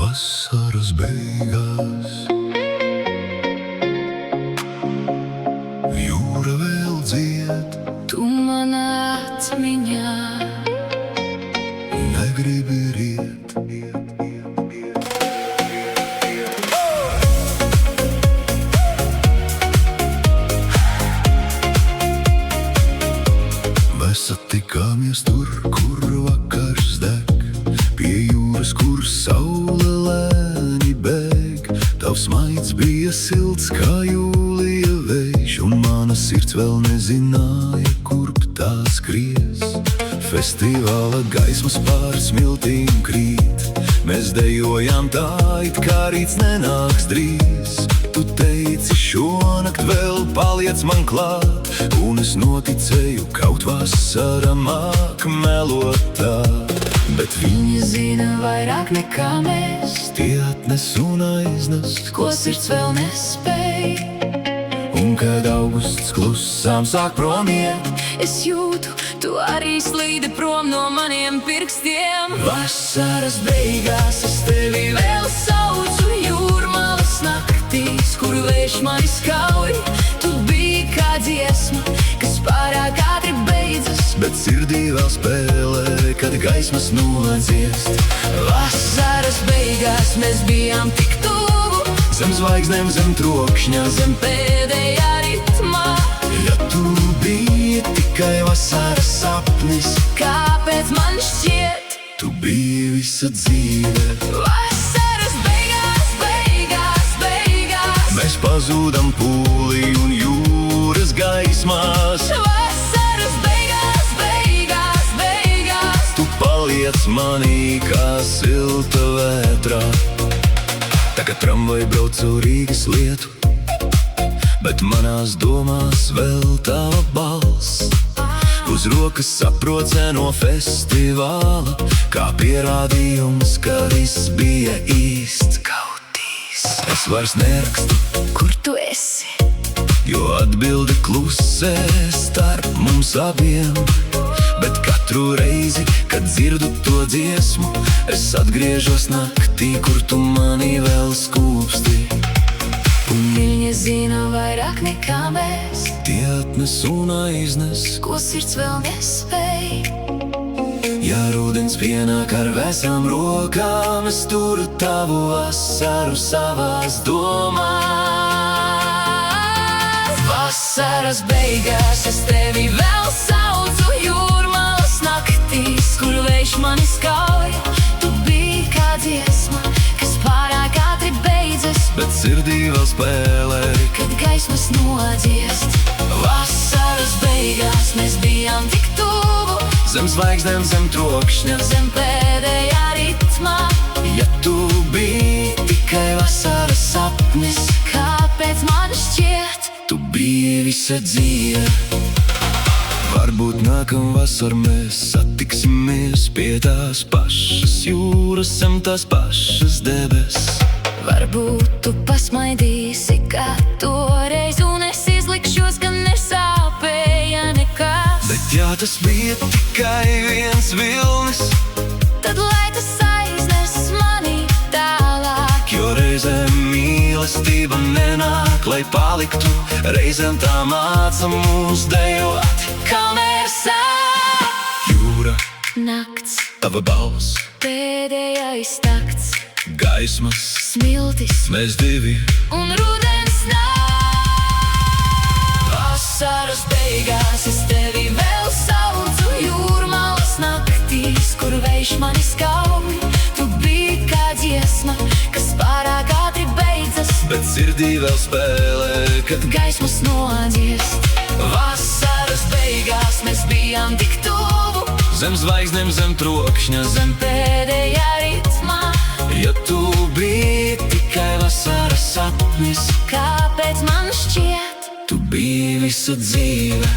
Vasaras beigās jūra vēl dzied, Tu manā atmiņā negribi riet. Mēs satikāmies tur, kur vakars deg, pie jūras, kur saule lēni bēg. Tavs maids bija silts kā jūlija vējš, un mana sirds vēl nezināja, kurp tā skries. Festivāla gaismas pār smiltīm krīt, mēs dejojām tā, it kā rīts nenāks drīz. Tu teici, šonakt vēl paliec man klāt, un es noticēju, kaut vasara māk melot tā. Bet Viņa zina vairāk nekā mēs, tie atnes un aiznes, ko sirds vēl nespēj. un kad augusts klusām sāk prom iet, Es jūtu, tu arī slīdi prom no maniem pirkstiem. vasaras beigās Es tevi vēl saucu jūrmalas naktīs, kur vējš mani skauj. Tu biji kā dziesma, kas pārāk ātri beidzas, bet sirdī vēl spēlē, kad gaismas nodziest. vasaras beigās mēs bijām tik tuvu, Zem zvaigznēm, zem trokšņa, zem pēdējā ritmā. ja tu biji tikai vasaras sapnis, Kāpēc man šķiet, tu biji visa dzīve. vasaras beigās, beigās, beigās, Mēs pazūdam pūlī un jūras gaismās, vasaras beigās, beigās, beigās. tu paliec manī kā silta vētrā. Tagad tramvai brauc caur Rīgas lietu, bet manās domās vēl tava balss. Uz rokas saprocē no festivāla, kā pierādījums, ka viss bija īsts kautīs. Es vairs nerakstu, Kur tu esi? jo atbilde klusē starp mums abiem. Bet katru reizi, kad dzirdu to dziesmu, es atgriežos naktī, kur tu mani vēl skūpsti. Viņa zina vairāk nekā mēs, Tie atnes un aiznes, ko sirds vēl nespēj. ja rudens pienāk ar vēsām rokām, es turu tavu vasaru savās domās. Vasaras beigās es tevi vēl saucu jūrmalas naktīs, kur vējš mani skauj. Tu biji kā dziesma, kas pārāk ātri beidzas, bet sirdī vēl spēlē, kad gaismas nodziest. Vasaras beigās mēs bijām tik tuvu, zem zvaigznēm, zem trokšņa, zem pēdējā ritmā. ja tu biji tikai vasaras sapnis, Kāpēc man šķiet, tu biji visa dzīve. Varbūt nākam vasar mēs satiksimies pie tās pašas jūras, zem tās pašas debes. varbūt tu pasmaidīsi kā toreiz, un es izlikšos, ka nesāpēja nekas. Bet ja tas bija tikai viens vilnis, Tad lai tas aiznes mani tālāk, jo reizēm mīlestība nenāk, lai paliktu, reizēm tā māca mūs dejot. kamēr sāk Jūra, nakts, tava balss, pēdējais takts, gaismas, smiltis mēs divi. un rudens nāk. Vasaras beigās es tevi vēl saucu jūrmalas naktīs, kur vējš mani skauj. Tu biji kā dziesma, kas pārāk ātri beidzas, Bet sirdī vēl spēlē, kad gaismas nodziest. Vasaras beigās mēs bijām tik tuvu, zem zvaigznēm, zem trokšņa, zem pēdējā ritmā. ja tu biji tikai vasaras sapnis, Kāpēc man šķiet, tu biji visa dzīve.